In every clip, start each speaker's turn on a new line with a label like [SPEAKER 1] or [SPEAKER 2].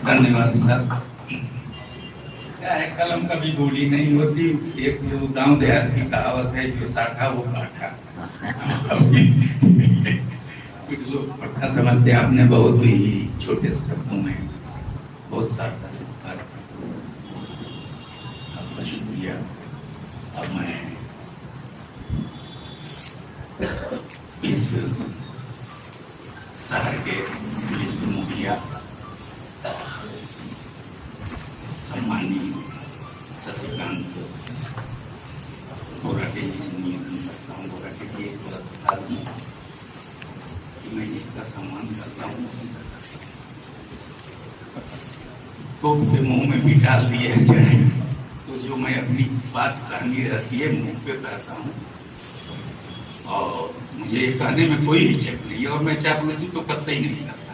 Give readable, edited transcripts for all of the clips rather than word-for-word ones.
[SPEAKER 1] धन्यवाद सर। क्या है, कलम कभी बूढ़ी नहीं होती। एक जो गांव देहात की कहावत है, जो साठा वो काठा। कुछ लोग पट्टा समझते हैं। आपने बहुत ही छोटे शब्दों में बहुत सारा आपका शुक्रिया। अब मैं इस शहर के पुलिस मुखिया सम्मानीय शशिकांत बोराटे जी से निवेदन करता हूँ, बोराटे जी एक बात बता दूँ कि मैं जिसका सम्मान करता हूँ उसी का तो के मुंह में भी डाल दिया जाए तो जो मैं अपनी बात कहनी रहती है मुंह पे कहता हूँ, और मुझे ये कहने में कोई हिचक नहीं है, और मैं चापलूसी तो कतई नहीं करता,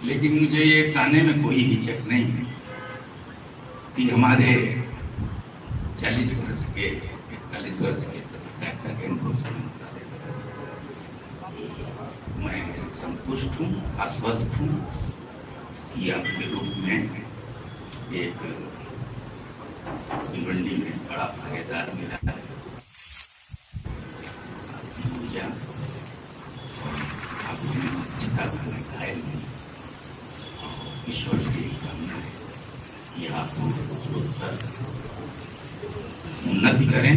[SPEAKER 1] लेकिन मुझे ये कहने में कोई हिचक नहीं है कि हमारे 40 वर्ष के 41 वर्ष के पत्रकारिता के अनुभव से मैं संतुष्ट हूँ, आश्वस्त हूँ कि आपके रूप में एक भिवंडी में बड़ा भागीदार मिला है। आपकी ऊर्जा आपने सच्चता का घायल नहीं, ईश्वर से ही कामना है कि आप उन्नति करें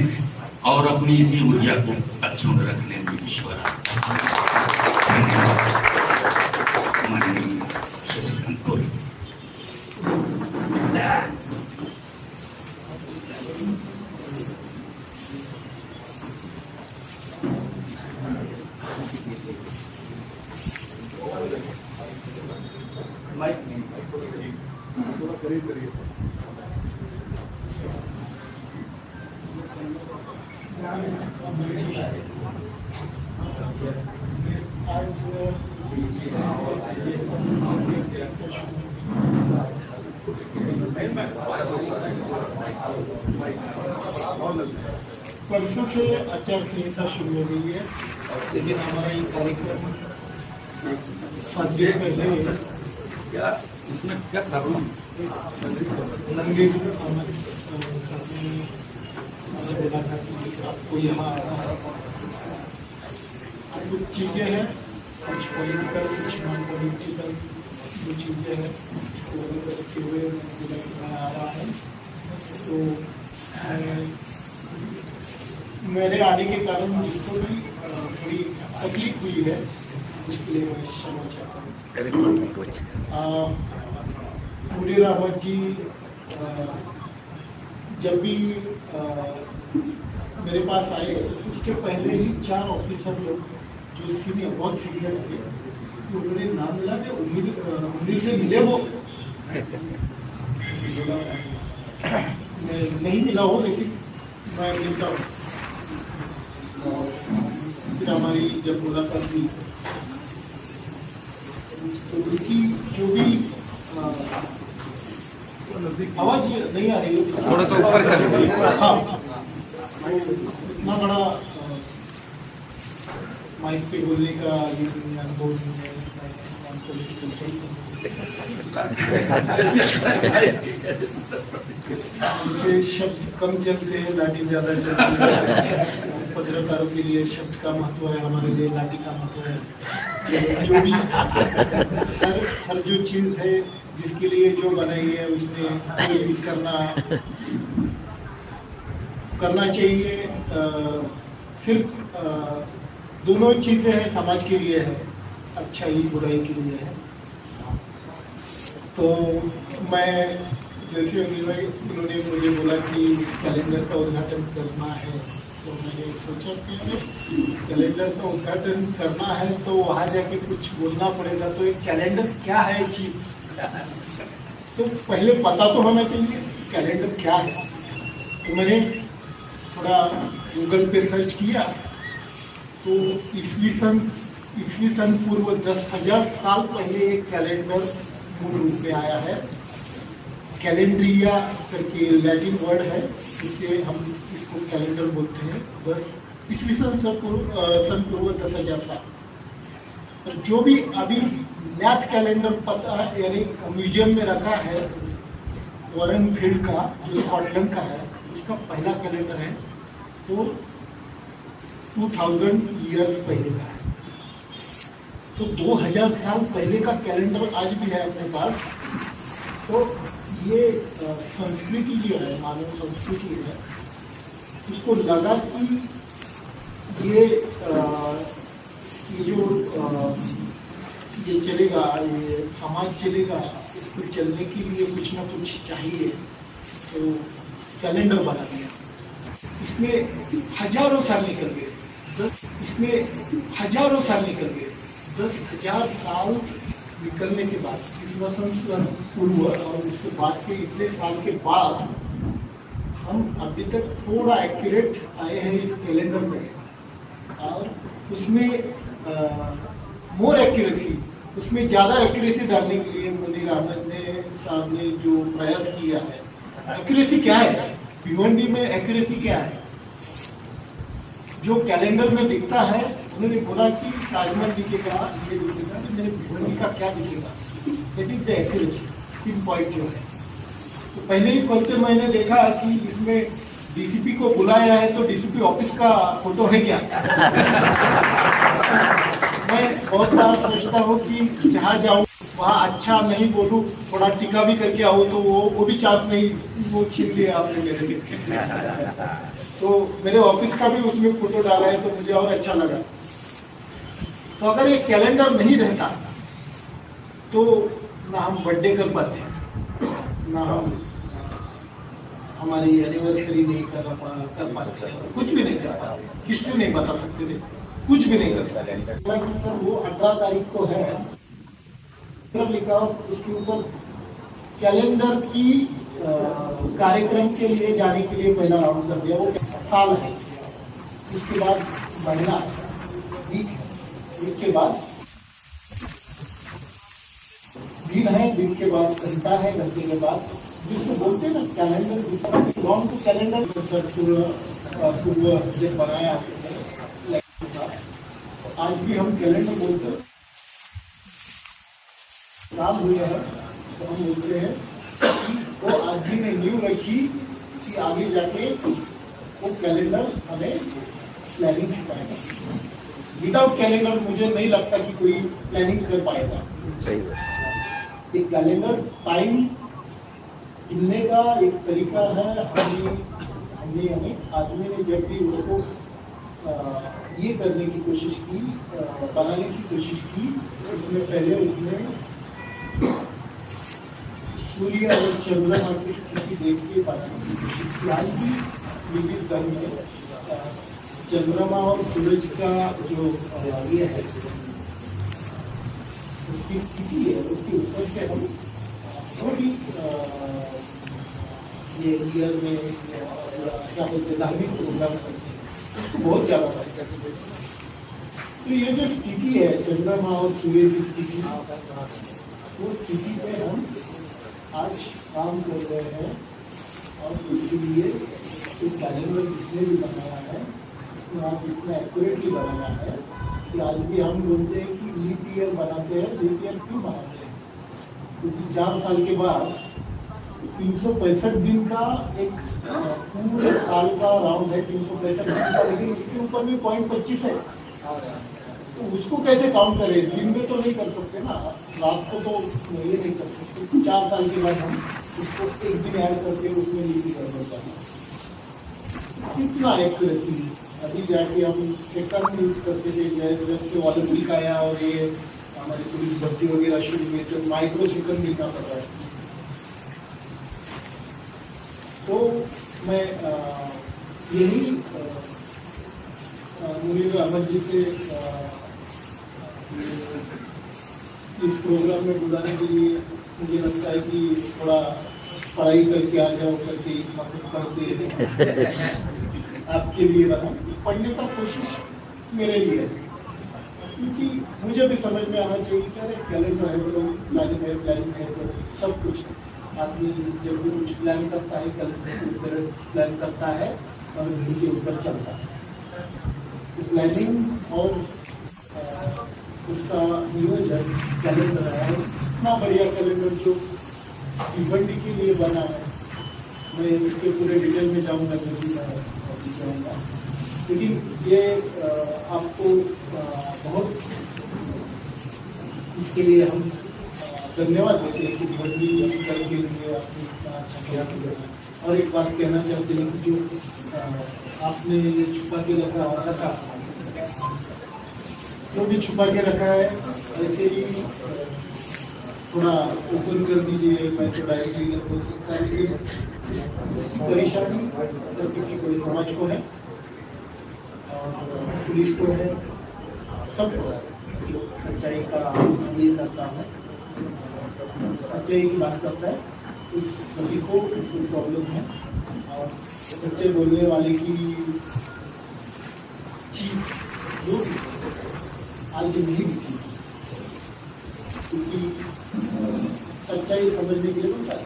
[SPEAKER 1] और अपनी इसी ऊर्जा को अक्षुण्ण रखने में ईश्वर
[SPEAKER 2] परसों से आचार संहिता शुरू हो गई है, लेकिन हमारा ये कार्यक्रम 7 दिन पहले
[SPEAKER 1] क्या इसमें क्या प्रॉब्लम
[SPEAKER 2] आपको यहाँ कुछ चीज़ें हैं, कुछ पॉलिटिकल कुछ नॉन पॉलिटिकल जो चीज़ें हैं उसको रखते हुए आ रहा है। तो मेरे आने के कारण जिसको भी थोड़ी तकलीफ हुई है उसके लिए मैं क्षमा चाहता हूँ। पूरे रावत जी जब भी मेरे पास आए उसके पहले ही 4 ऑफिसर लोग जो सीनियर बहुत सीनियर थे उन्होंने नाम मिला कि उन्हीं से मिले हो। मैं नहीं मिला हो लेकिन मैं मिलता हूँ। फिर हमारी जब मुलाकात हुई तो उनकी जो भी आवाज नहीं आ रही है,
[SPEAKER 3] थोड़ा तो ऊपर कर लीजिए।
[SPEAKER 2] हाँ, इतना बड़ा माइक पे बोलने का ये अनुभव मुझे शब्द कम चलते हैं, लाठी ज्यादा चलती है। पत्रकारों के लिए शब्द का महत्व है, हमारे लिए लाठी का महत्व है। जो भी हर जो चीज है जिसके लिए जो बनाई है उसमें यूज करना चाहिए। सिर्फ दोनों चीजें हैं, समाज के लिए है, अच्छाई बुराई के लिए है। तो मैं जैसे उन्होंने मुझे बोला कि कैलेंडर का उद्घाटन करना है, तो मैंने सोचा कि कैलेंडर का उद्घाटन करना है तो वहाँ जाके कुछ बोलना पड़ेगा। तो एक कैलेंडर क्या है चीज, तो पहले पता तो होना चाहिए कैलेंडर क्या है। तो मैंने थोड़ा गूगल पे सर्च किया तो ईस्वी सन पूर्व 10,000 साल पहले एक कैलेंडर मूल रूप में आया है। कैलेंड्रिया करके लैटिन वर्ड है, इससे हम इसको कैलेंडर बोलते हैं। 10 ईस्वी सन पूर्व 10,000 साल। और जो भी अभी मैथ कैलेंडर पता है, यानी म्यूजियम में रखा है वॉरेन फील्ड का, जो स्कॉटलैंड का है, उसका पहला कैलेंडर है, तो 2000 ईयर्स पहले का है। तो 2000 साल पहले का कैलेंडर आज भी है अपने पास। तो ये संस्कृति जो है, मानव संस्कृति है, उसको लगा कि ये जो ये चलेगा, ये समाज चलेगा, इसको चलने के लिए कुछ ना कुछ चाहिए, तो कैलेंडर बना दिया। इसमें हजारों साल निकल गए, इसमें हजारों साल निकल गए। 10,000 साल निकलने के बाद, इस वसंत पूर्व और उसके बाद के इतने साल के बाद हम अभी तक थोड़ा एक्यूरेट आए हैं इस कैलेंडर में, और उसमें मोर एक्यूरेसी, उसमें ज़्यादा एक्यूरेसी डालने के लिए मुनीर अहमद ने साहब ने जो प्रयास किया है। एक्यूरेसी क्या है? भिवंडी में एक्यूरेसी क्या है? जो कैलेंडर में दिखता है, उन्होंने बोला कि ताजमहल दिखेगा, ये दिखेगा, तो मेरे भिवंडी का क्या दिखेगा? That is the accuracy, pin point जो है। तो पहले ही खोलते मैंने देखा कि इसमें डीसीपी को बुलाया है, तो डीसीपी ऑफिस का फोटो है क्या? मैं बहुत बार सोचता हूँ कि जहाँ जाऊँ वहाँ अच्छा नहीं बोलूँ, थोड़ा टीका भी करके आओ, तो वो भी चांस नहीं, वो छीन लिया आपने मेरे से। तो मेरे ऑफिस का भी उसमें फोटो डाला है, तो मुझे और अच्छा लगा। तो अगर ये कैलेंडर नहीं रहता तो ना हम बर्थडे कर पाते, ना हम हमारी एनिवर्सरी नहीं कर पाते, कुछ भी नहीं कर पाते, हिस्ट्री नहीं बता सकते थे, कुछ भी नहीं कर सकते। सर वो 18 तारीख को है, लिखा उसके ऊपर कैलेंडर की कार्यक्रम के लिए जाने के लिए पहला राउंड कर दिया। वो साल है, उसके बाद महीना, वीक के बाद दिन है, दिन के बाद घंटा है, घंटे के बाद जिसको बोलते हैं ना कैलेंडर, लॉन्ग टू कैलेंडर पूर्व जब बनाया आज भी हम कैलेंडर बोलते हैं। काम हुए हैं तो हम बोलते हैं वो आदमी ने न्यू रखी कि आगे जाके वो कैलेंडर हमें प्लानिंग सिखाएगा। विदाउट कैलेंडर मुझे नहीं लगता कि कोई प्लानिंग कर पाएगा। सही है। एक कैलेंडर टाइम गिनने का एक तरीका है। हमने आदमी ने जब भी उसको ये करने की कोशिश की, बनाने की कोशिश की, उसमें पहले उसने सूर्य और चंद्रमा की स्थिति देख के बनाने की कोशिश की। आज भी विविध धर्म में चंद्रमा और सूरज का जो ये है, उसकी स्थिति है, उसके ऊपर से हम थोड़ी ये ईयर में क्या बोलते धार्मिक प्रोग्राम करते हैं, उसको बहुत ज़्यादा फर्क करते हैं। तो ये जो स्थिति है चंद्रमा और सूर्य की स्थिति, वो स्थिति पे हम आज काम कर रहे हैं। और उसके लिए एक कैलेंडर जिसने भी बनाया है, उसने आज इतना एक्यूरेटली बनाया है कि आज भी हम बोलते हैं कि लीप ईयर बनाते हैं। लीप ईयर क्यों बनाते हैं? क्योंकि 4 साल के बाद 365 दिन का एक पूरे साल का राउंड है, 365 दिन का, लेकिन उसके ऊपर भी 0.25 है। तो उसको कैसे काउंट करें? दिन में तो नहीं कर सकते ना, रात को तो ये नहीं कर सकते। 4 साल के बाद हम उसको एक दिन ऐड करके उसमें लीप कर देते हैं। कितना एक्यूरेसी! अभी जाके हम सेकंड यूज करते थे, जब से ओलंपिक आया और ये हमारी पुलिस भर्ती वगैरह शुरू हुई, तो माइक्रो सेकंड लिखना पड़ रहा है। तो मैं यही मुनीर अहमद जी से इस प्रोग्राम में बुलाने के लिए मुझे लगता है कि थोड़ा पढ़ाई करके आ जाओ करके मतलब पढ़ते आपके लिए बना, पढ़ने का कोशिश मेरे लिए है। क्योंकि मुझे भी समझ में आना चाहिए कि अरे कैलेंडर है तो प्लानिंग है तो सब कुछ है। आदमी जब भी कुछ प्लान करता है, कैलेंडर प्लान करता है और उनके ऊपर चलता है। तो प्लानिंग और उसका नियोजन कैलेंडर है, इतना बढ़िया कैलेंडर जो भिवंडी के लिए बना है। मैं उसके पूरे डिटेल में जाऊंगा जब भी मैं जाऊँगा, लेकिन ये आपको बहुत इसके लिए हम धन्यवाद देते हैं कि भिवंडी अंचल के लिए आपने इतना अच्छा किया। और एक बात कहना चाहते हैं कि जो आपने ये छुपा के रखा जो भी छुपा के रखा है ऐसे ही थोड़ा ओपन कर दीजिए। मैं तो डायरेक्टली बोल सकता है कि परेशानी अगर किसी को समाज को है और पुलिस को है, सबको जो सच्चाई का ये करता है, सच्चाई की बात करता है, उस सभी को कोई प्रॉब्लम है। और सच्चे बोलने वाले की चीज जो भी आज से नहीं दिखी, क्योंकि सच्चाई समझने के लिए बनता है।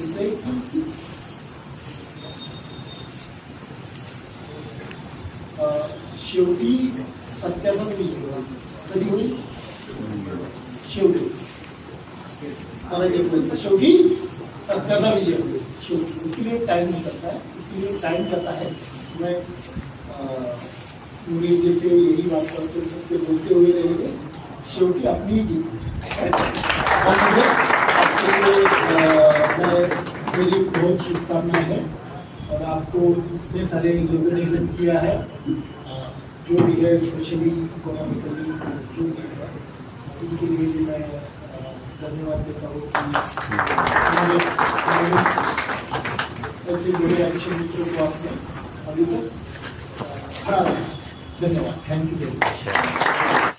[SPEAKER 2] इसलिए कि शेवटी सत्याचा विजय कधी होईल? शेवटी शेवटी सत्याचा विजय होईल। शेवटी उसके लिए टाइम करता है, उसके लिए टाइम करता है। मैं मुझे जैसे यही बात करते सबके बोलते हुए रहेंगे, शेवटी अपनी ही जीत मेरी बहुत शुभकामनाएं हैं। और आपको इतने सारे लोगों ने हेल्प किया है, जो भी है स्पेशली इकोनॉमिकली जो भी है, उनके लिए भी मैं धन्यवाद देता हूँ कि ऐसे बड़े अच्छे मित्रों को आपने अभी तक खड़ा रखा। धन्यवाद, थैंक यू वेरी मच।